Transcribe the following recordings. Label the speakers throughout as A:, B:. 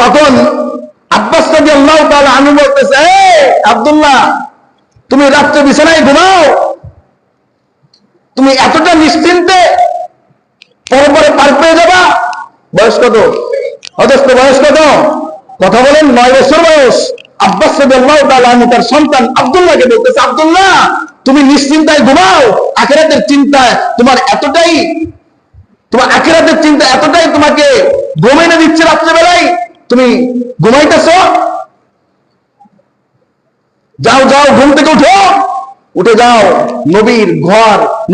A: তখন আব্বাস রাদিয়াল্লাহু তাআলা আনহু বলতেছে, আব্দুল্লাহ, তুমি রাত্রে বিছানায় ঘুমাও? তুমি এতটা নিশ্চিন্তে পরে পার পেয়ে যাবা? বয়স কত? অথচ বয়স কত? কথা বলেন, 9 বছর বয়স। আব্বাস রাদিয়াল্লাহু তাআলা আনহু তার সন্তান আব্দুল্লাহকে বলতেছে, আব্দুল্লাহ, তুমি নিশ্চিন্তায় ঘুমাও। আখিরাতের চিন্তায় তোমার আখিরাতের চিন্তা এতটাই তোমাকে ঘুমাইতে দিচ্ছে রাত্রেবেলায়, তুমি ঘুমাইতেছো? যাও ঘুম থেকে উঠে যাও,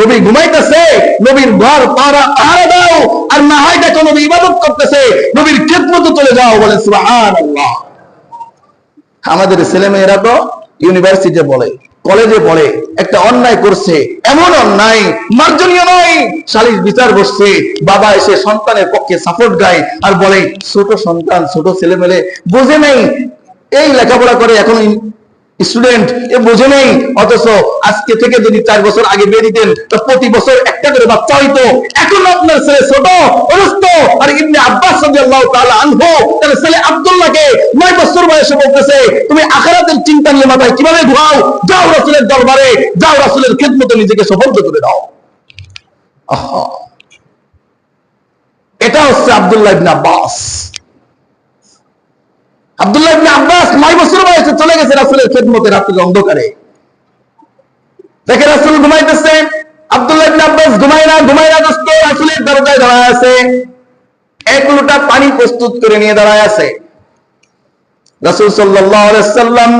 A: নবী ঘুমাইতেছে, নবীর ঘর পাহারা দাও, আর না হয় দেখো নবী ইবাদত করতেছে, নবীর খেদমতে চলে যাও। বলে সুবহানাল্লাহ। আমাদের ছেলেমেয়েরা তো ইউনিভার্সিটিতে পড়ে, কলেজে পড়ে, একটা অন্যায় করছে, এমন অন্যায় মার্জনীয় নয়, সালিশ বিচার বসছে, বাবা এসে সন্তানের পক্ষে সাপোর্ট গায় আর বলে, ছোট সন্তান, ছোট ছেলেমেয়ে বোঝে নেই, এই লেখাপড়া করে, এখন স্টুডেন্ট, এ বোঝে নেই। অথচ আজকে থেকে যদি 4 বছর আগে বিয়ে দিতেন, তো প্রতি বছর একটা করে বাচ্চা হইতো। এখন আপনার ছেলে ছোট অবস্থ, আর ইবনে আব্বাস রাদিয়াল্লাহু তাআলা আনহু তার ছেলে আব্দুল্লাহকে 9 বছর বয়সে বলতেছে, তুমি আখিরাতের চিন্তা নিয়ে মাথায় কিভাবে ঘুরাও? যাও রাসূলের দরবারে, যাও রাসূলের খেদমতে নিজেকে সফল করে দাও। এটা হচ্ছে আব্দুল্লাহ ইবনে আব্বাস। আব্দুল্লাহ ইবনে আব্বাস 9 বছর বয়সে চলে গেছে রাসূলের খেদমতে রাতের অন্ধকারে। দেখে রাসূল ঘুমাইতেছে, আব্দুল্লাহ ইবনে আব্বাস ঘুমায় না দোস্ত, রাসূলের দরজায় দাঁড়ায় আছে, 1 লোটা পানি প্রস্তুত করে নিয়ে দাঁড়ায় আছে। রাসূল সাল্লাল্লাহু আলাইহি ওয়াসাল্লাম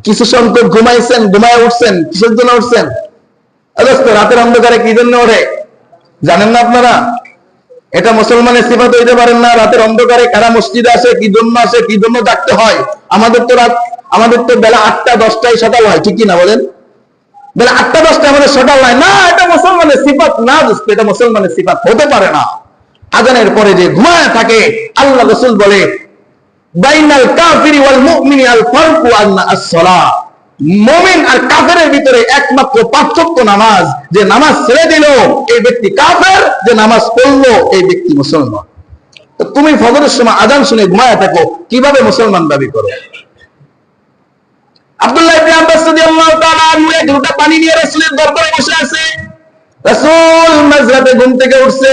A: কিছু সংখ্যক ঘুমাইছেন, ঘুমায় উঠছেন। কিসের জন্য উঠছেন? দোস্ত, রাতের অন্ধকারে কি জন্য ওঠে জানেন না আপনারা? এটা মুসলমানের সিফাত হইতে পারেন না। রাতের অন্ধকারে কারা মসজিদে আসে, কি জন্য আসে, কি জন্য ডাকতে হয়? আমাদের তো বেলা 8টা 10টায় সকাল হয়, ঠিক কি না বলেন? বেলা 8টা 10টায় আমাদের সকাল হয় না। এটা মুসলমানের সিফাত না দোস্ত, এটা মুসলমানের সিফাত হতে পারে না। আজানের পরে যে ঘুমায় থাকে, আল্লাহ রাসূল বলে, বাইনাল কাফিরি ওয়াল মুমিনি আল ফারকু আস-সালাহ। মুমিন আর কাফেরের ভিতরে একমাত্র পার্থক্য নামাজ। যে নামাজ ছেড়ে দিল এই ব্যক্তি কাফের, যে নামাজ পড়লো এই ব্যক্তি মুসলমান। তো তুমি ফজরের সময় আজান শুনে ঘুমায় থাকো, কিভাবে মুসলমান দাবি করো? আব্দুল্লাহ ইবনে আব্বাস রাদিয়াল্লাহু তাআলা আনহু 1 লোটা পানি নিয়ে রাসূলের দরবারে বসে আছে। রাসূল মাঝরাতে ঘুম থেকে উঠছে,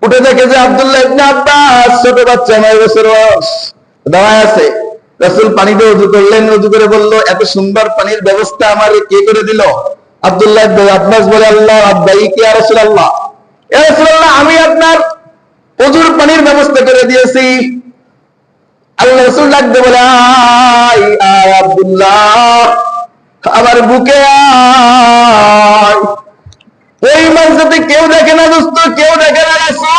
A: উঠে দেখে যে আব্দুল্লাহ ইবনে আব্বাস ছোট বাচ্চা 9 বছর বয়স দাঁড়ায় আছে। রাসূল পানিতে ওযু করলেন, ওযু করে বলল, এত সুন্দর পানির ব্যবস্থা আমার কে করে দিল? আব্দুল্লাহ ইবনে আব্বাস বলে, আল্লাহ আব্বাইকে ইয়া রাসূলুল্লাহ, ইয়া রাসূলুল্লাহ, আমি আপনার ওযুর পানির ব্যবস্থা করে দিয়েছি। আল্লাহ রাসূল ডাকতে বলে, আয় আব্দুল্লাহ, আমার বুকে আয়। ওই মঞ্চতে কেউ দেখে না দোস্ত, কেউ দেখে না। রাসূল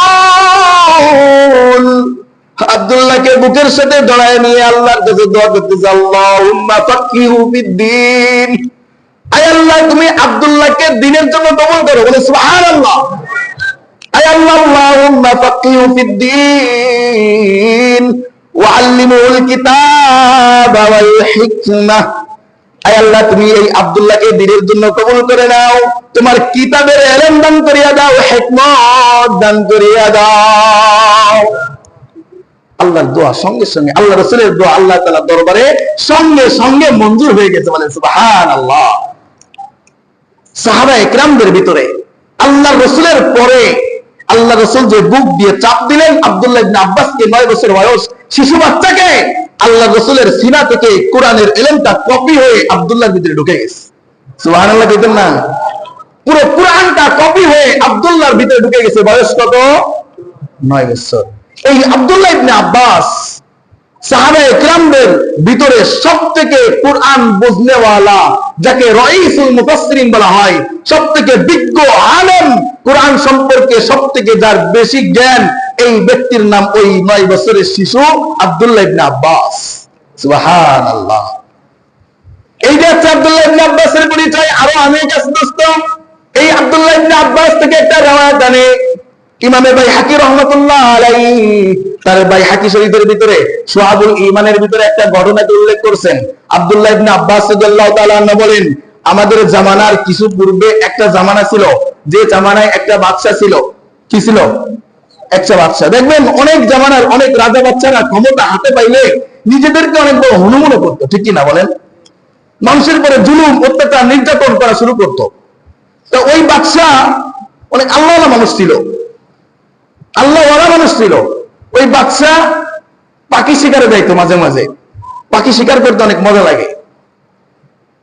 A: আব্দুল্লাহকে বুকের সাথে জড়ায় নিয়ে আল্লাহর কাছে দোয়া করতেছে, আল্লাহুম্মা ফাক্কিহু ফিদ্দীন। আয় আল্লাহ, তুমি আব্দুল্লাহকে দ্বীনের জন্য কবুল করো। বলে সুবহানাল্লাহ। আয় আল্লাহ, আল্লাহুম্মা ফাক্কিহু ফিদ্দীন ওয়া আল্লিমহুল কিতাবা ওয়াল হিকমাহ। আয় আল্লাহ, তুমি এই আব্দুল্লাহকে দ্বীনের জন্য কবুল করে নাও, তোমার কিতাবের ইলম দান করিয়া দাও, হিকমত দান করিয়া দাও। আল্লাহর দোয়া সঙ্গে সঙ্গে, আল্লাহ রাসূলের দোয়া আল্লাহ তাআলার দরবারে সঙ্গে সঙ্গে মঞ্জুর হয়ে গেছে। বলেন সুবহানাল্লাহ। সাহাবায়ে কেরামদের ভিতরে আল্লাহর রাসূলের পরে আল্লাহ রাসূল যে বুক দিয়ে চাপ দিলেন আব্দুল্লাহ ইবনে আব্বাসকে, 9 বছর বয়স শিশু বাচ্চাকে, আল্লাহ রাসূলের সিনা থেকে কোরআনের ইলমটা কপি হয়ে আব্দুল্লাহর ভিতরে ঢুকে গেছে। সুবহানাল্লাহ বলতেন না? পুরো কোরআনটা কপি হয়ে আব্দুল্লাহর ভিতরে ঢুকে গেছে। বয়স কত? 9 বছর। এই আব্দুল্লাহ ইবনে আব্বাস সাহাবায়ে কেরামদের ভিতরে সবথেকে কোরআন বুঝনেওয়ালা, যাকে রাইসুল মুফাসসিরিন বলা হয়, সবথেকে বিজ্ঞ আলেম, কোরআন সম্পর্কে সবথেকে যার বেশি জ্ঞান, এই ব্যক্তির নাম ওই 9 বছরের শিশু আব্দুল্লাহ ইবনে আব্বাস। সুবহানাল্লাহ। এইটা হচ্ছে আব্দুল্লাহ ইবনে আব্বাসের পরিচয়। আরো অনেক আছে দোস্ত। এই আব্দুল্লাহ ইবনে আব্বাস থেকে একটা riwayat আনে ইমামে বাইহাকি রাহমাতুল্লাহ আলাইহি, তার বাইহাকি শরীফের ভিতরে শুআবুল ঈমানের ভিতরে একটা ঘটনাকে উল্লেখ করেছেন। আব্দুল্লাহ ইবনে আব্বাস রাদিয়াল্লাহু তাআলা আনহু বলেন, আমাদের জামানার কিছু পূর্বে একটা জামানা ছিল, যে জামানায় একটা বাদশা ছিল। কি ছিল? একটা বাচ্চা দেখবেন, অনেক জামানার অনেক রাজা বাচ্চারা ক্ষমতা হাতে পাইলে নিজেদেরকে অনেক বড় হনুমনে করতো, ঠিক কিনা বলেন? মানুষের পরে জুলুম, অত্যাচার, নির্যাতন করা শুরু করতো। তো ওই বাদশা অনেক আল্লাহওয়ালা মানুষ ছিল, আল্লাহওয়ালা মানুষ ছিল। ওই বাদশা পাখি শিকারে যাইতো মাঝে মাঝে, পাখি শিকার করতে অনেক মজা লাগে।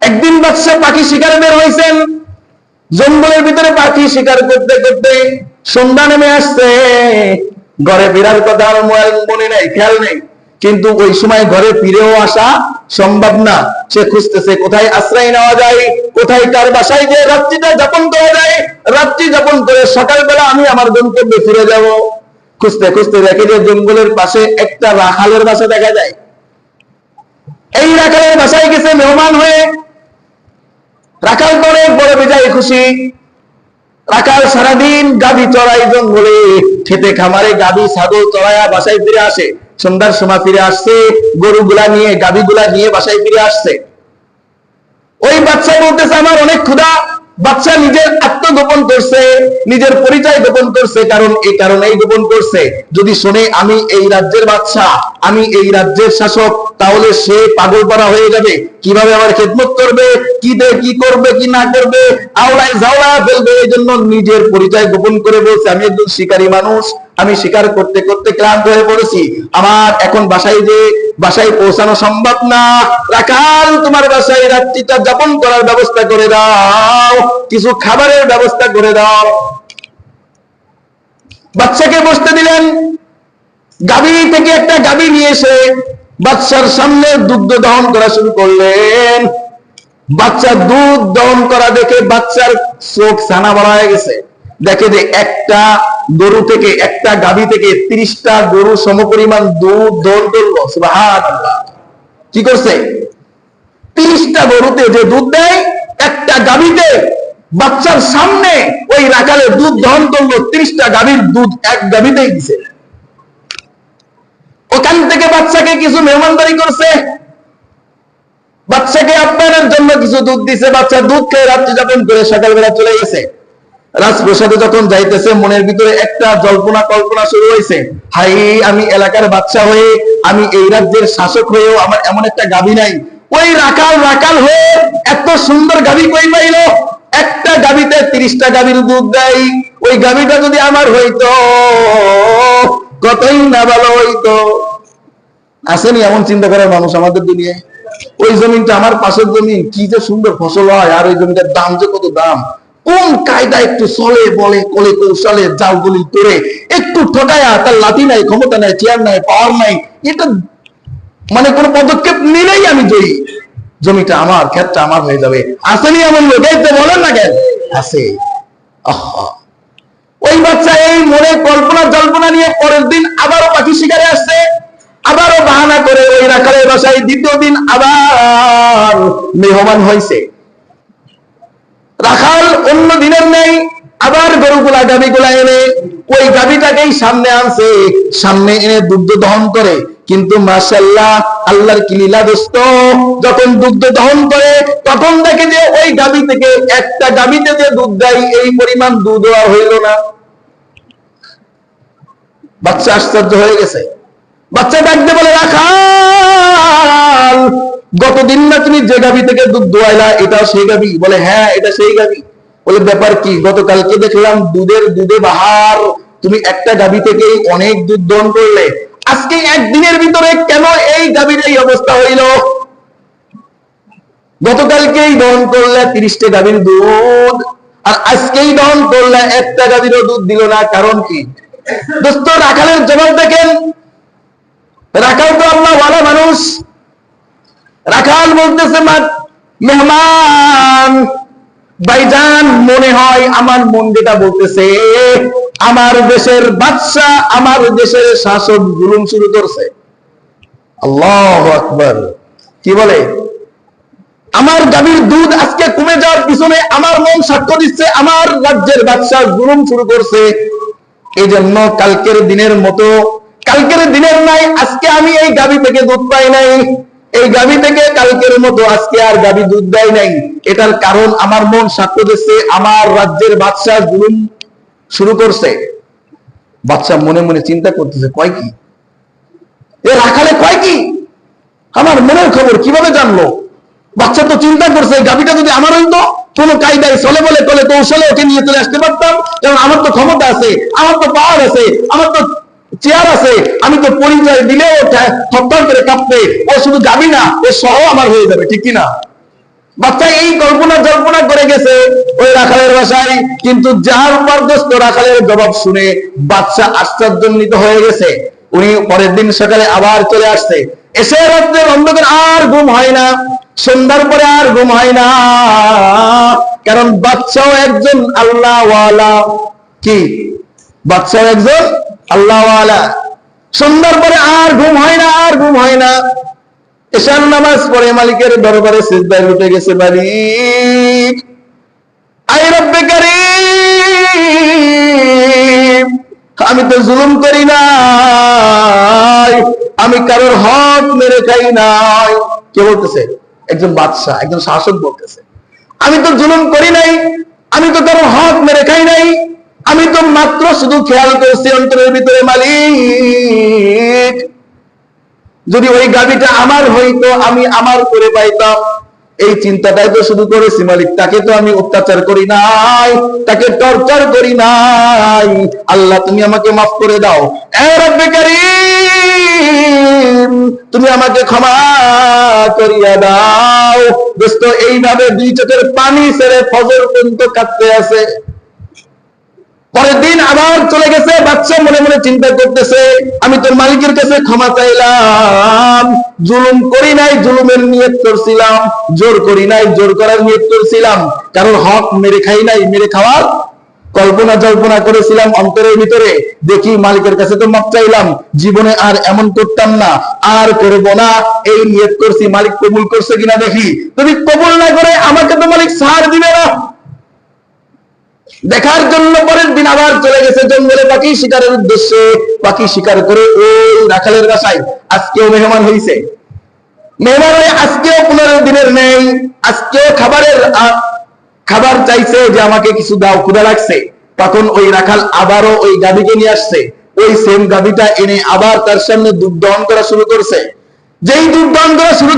A: একদিন বাদশা পাখি শিকারে বের হয়েছেন, জঙ্গলের ভিতরে পাখি শিকার করতে করতে সন্ধ্যা নেমে আসছে। ঘরে ফেরার কথা আর মনে নেই, খেয়াল নেই, কিন্তু ওই সময় ঘরে ফিরেও আসা সম্ভব না। সে খুঁজতেছে কোথায় আশ্রয় নেওয়া যায়, কোথায় কার বাসায় যে রাত্রিটা যাপন করা যায়, রাত্রি যাপন করে সকালবেলা আমি আমার গন্তব্যে ফিরে যাব। খুঁজতে খুঁজতে দেখে যে জঙ্গলের পাশে একটা রাখালের বাসা দেখা যায়। এই রাখালের বাসায় গেছে মেহমান হয়ে। রাখাল করে বড় বেজায় খুশি। রাখাল সারাদিন গাভী চড়াই জঙ্গলে, খেতে খামারে গাভী ছাগল চড়াইয়া বাসায় ফিরে আসে। সন্ধ্যার সময় ফিরে আসছে, গরুগুলা নিয়ে গাভীগুলা নিয়ে বাসায় ফিরে আসছে। ওই বাচ্চা বলতেছে আমার অনেক ক্ষুধা। বাচ্চা নিজের আত্মগোপন করছে, নিজের পরিচয় গোপন করছে। কারণ এই কারণেই গোপন করছে, যদি শুনে আমি এই রাজ্যের বাদশা, আমি এই রাজ্যের শাসক, তাহলে সে পাগল পারা হয়ে যাবে। কিভাবে আমার খেদমত করবে, কি করবে কি না করবে, আওড়ায় ঝাওড়া ফেলবে। এই জন্য নিজের পরিচয় গোপন করে বলছে আমি একজন শিকারী মানুষ, আমি শিকার করতে করতে ক্লান্ত হয়ে পড়েছি, আমার এখন বাসায় পৌঁছানো সম্ভব না। রাখাল তোমার বাসায় রাত্রিটা যাপন করার ব্যবস্থা করে দাও, কিছু খাবারের ব্যবস্থা করে দাও। বাচ্চাকে বসতে দিলেন। গাভী থেকে একটা গাভী নিয়ে এসে বাচ্চার সামনে দুগ্ধ দহন করা শুরু করলেন। বাচ্চা দুধ দহন করা দেখে বাচ্চার চোখ ছানা বড় হয়ে গেছে। দেখে যে একটা গরু থেকে, একটা গাভী থেকে 30টা গরু সমপরিমাণ দুধ দহন করলো। সুবহানাল্লাহ। কি করছে? 30টা গরুতে যে দুধ দেয়, একটা গাভীতে বাচ্চার সামনে ওই রাখালে দুধ দহন করলো। 30টা গাভীর দুধ এক গাভীতেই দিছে। ওখান থেকে বাচ্চাকে কিছু মেহমানদারি করছে, বাচ্চাকে আপ্যায়নের জন্য কিছু দুধ দিছে। বাচ্চা দুধ খেয়ে রাত্রি যাপন করে সকালবেলা চলে গেছে। রাজপ্রাসাদে যখন যাইতেছে, মনের ভিতরে একটা জল্পনা কল্পনা শুরু হয়েছে, হাই আমি এলাকার বাদশা হয়ে, আমি এই রাজ্যের শাসক হয়েও আমার এমন একটা গাভী নাই। ওই রাখাল হয়ে এত সুন্দর গাভী কই পাইল? একটা গাভীতে 30টা গাভীর দুধ দেয়। ওই গাভীটা যদি আমার হইতো কতই না ভালো হইতো। আসেনি এমন চিন্তা করার মানুষ আমাদের দুনিয়ায়? ওই জমিনটা আমার পাশের জমিন, কি যে সুন্দর ফসল হয়, আর ওই জমিটার দাম যে কত দাম। কোন কায়দা একটু চলে বলে কলে কৌশলে জাল দলিল করে একটু ঠকায়া, তার লাঠি নাই, ক্ষমতা নাই, চেয়ার নাই, পাওয়ার নাই, এটা মানে কোন পদক্ষেপ নিলেই আমি জয়ী, জমিটা আমার, ক্ষেতটা আমার হয়ে যাবে। আসেনি এমন লোক? এই তো বলেন না কেন? আছে। ওই বাচ্চা এই মনে কল্পনা জল্পনা নিয়ে পরের দিন আবারও পাখি শিকারে আসছে। আবারও বাহানা করে ওই রাখালের বাসায় দ্বিতীয় দিন আবার মেহমান হয়েছে। রাখাল অন্য দিনের নেই, আবার গরুগুলা গাভীগুলা এনে ওই গাভীটাকেই সামনে আনছে। সামনে এনে দুগ্ধ দহন করে। কিন্তু মাশাআল্লাহ, আল্লাহর কি লীলা দোস্ত, যখন দুগ্ধ দহন করে তখন দেখে যে ওই গাভী থেকে, একটা গাভীতে যে দুধ দেয় এই পরিমাণ দুধ আর হইল না। বাচ্চা আশ্চর্য হয়ে গেছে। বাচ্চা ডাকতে বলে, রাখাল গতদিন না তুমি যে গাভী থেকে দুধ দোয়াইলা, এটা সেই গাভী? বলে হ্যাঁ, এটা সেই গাভী। বলে ব্যাপার কি? গতকালকে দেখলাম দুধে বাহার, তুমি একটা গাভী থেকে অনেক দুধ দহন করলে, আজকে একদিনের ভিতরে কেন এই গাভীর এই অবস্থা হইল? গতকালকেই দহন করলে 30টা গাভীর দুধ, আর আজকেই দহন করলে একটা গাভীরও দুধ দিল না, কারণ কি? দোস্ত, রাখালের জবাব দেখেন। রাখাল তো আল্লাহ ওয়ালা মানুষ। রাখাল বলতেছে, মেহমান ভাইজান, মনে হয় আমার মন যেটা বলতেছে, আমার দেশের বাদশা, আমার দেশের শাসক জুলুম শুরু করছে। আল্লাহু আকবার। কি বলে? আমার গাভীর দুধ আজকে কমে যাওয়ার পিছনে আমার মন সাক্ষ্য দিচ্ছে, আমার রাজ্যের বাদশা জুলুম শুরু করছে। এই জন্য কালকের দিনের মতো, কালকের দিনের নাই আজকে আমি এই গাভী থেকে দুধ পাই নাই, এই গাভী থেকে কালকের মতো আজকে আর গাভী দুধ দেয় নাই। এটার কারণ আমার মন সাক্ষ্য দিচ্ছে, আমার রাজ্যের বাদশা জুলুম শুরু করছে। বাচ্চা মনে মনে চিন্তা করতেছে, কয় কি এ রাখালে, কয় কি, আমার মনের খবর কিভাবে জানলো? বাচ্চা তো চিন্তা করছে, গাভীটা যদি আমার হইতো, কোন কায়দায় চলে বলে তোলে কৌশলে ওকে নিয়ে চলে আসতে পারতাম, কারণ আমার তো ক্ষমতা আছে, আমার তো পাওয়ার আছে, আমার তো চেয়ার আছে, আমি তো পরিচয় দিলে ও থরথর করে কাঁপবে, ও শুধু গাভী না, ও সহ আমার হয়ে যাবে, ঠিক কিনা? বাচ্চা এই জল্পনা করে গেছে ওই রাখালের বাসায়, কিন্তু যার উপরদস্ত রাখালের জবাব শুনে বাচ্চা আশ্চর্যান্বিত হয়ে গেছে। উনি পরের দিন সকালে আবার চলে আসছে, এসে রাত্রে অন্ধকার আর ঘুম হয় না, সন্ধ্যার পরে আর ঘুম হয় না, কারণ বাচ্চাও একজন আল্লাহওয়ালা। কি? বাচ্চাও একজন আল্লাহওয়ালা। সন্ধ্যার পরে আর ঘুম হয় না, আর ঘুম হয় না। এশার নামাজ পড়ে মালিকের দরবারে সিজদায় উঠে গেছে, মালিক আই রব্বে কারীম, আমি তো জুলুম করি নাই, আমি কারোর হক মেরে খাই নাই। কে বলতেছে? একজন বাদশা, একজন শাসক বলতেছে, আমি তো জুলুম করি নাই, আমি তো কারোর হক মেরে খাই নাই, আমি তো মাত্র শুধু খেয়াল করছি অন্তরের ভিতরে, মালিক যদি ওই গাভীটা আমার হইতো, আমি আমার করে পাইতাম, এই চিন্তাটাই তো শুধু করেছি মালিক। তাকে তো আমি অত্যাচার করি নাই, তাকে টর্চার করি নাই। আল্লাহ তুমি আমাকে মাফ করে দাও, এ রব্বে কারীম তুমি আমাকে ক্ষমা করিয়া দাও। দোস্ত এইভাবে দুই চোখের পানি ছেড়ে ফজর পর্যন্ত কাঁদতে আছে। পরের দিন আবার চলে গেছে, বাচ্চা মনে মনে চিন্তা করতেছে, আমি তোর মালিকের কাছে ক্ষমা চাইলাম, জুলুম করি নাই, জুলুমের নিয়ত করছিলাম, জোর করি নাই, জোর করার নিয়ত করছিলাম, কারণ হক মেরে খাই নাই, মেরে খাওয়ার কল্পনা জল্পনা করেছিলাম অন্তরের ভিতরে। দেখি মালিকের কাছে তো মাপ চাইলাম, জীবনে আর এমন করতাম না, আর করব না, এই নিয়ত করছি। মালিক কবুল করছে কিনা দেখি। তুমি কবুল না করে আমাকে তো মালিক ছাড় দিবে না। দেখার জন্য পরের দিন আবার চলে গেছে জঙ্গলে পাখি শিকারের উদ্দেশ্যে। পাখি শিকার করে ওই রাখালের বাসায় আজকেও মেহমান হয়েছে। মেহমান হয়ে আজকেও 15 দিনের নেই, আজকেও খাবার চাইছে যে আমাকে কিছু দাও, ক্ষুধা লাগছে। তখন ওই রাখাল আবারও ওই গাভীকে নিয়ে আসছে, ওই সেম গাভীটা এনে আবার তার সামনে দুধ দহন করা শুরু করছে। যেই দুধ দহন করা শুরু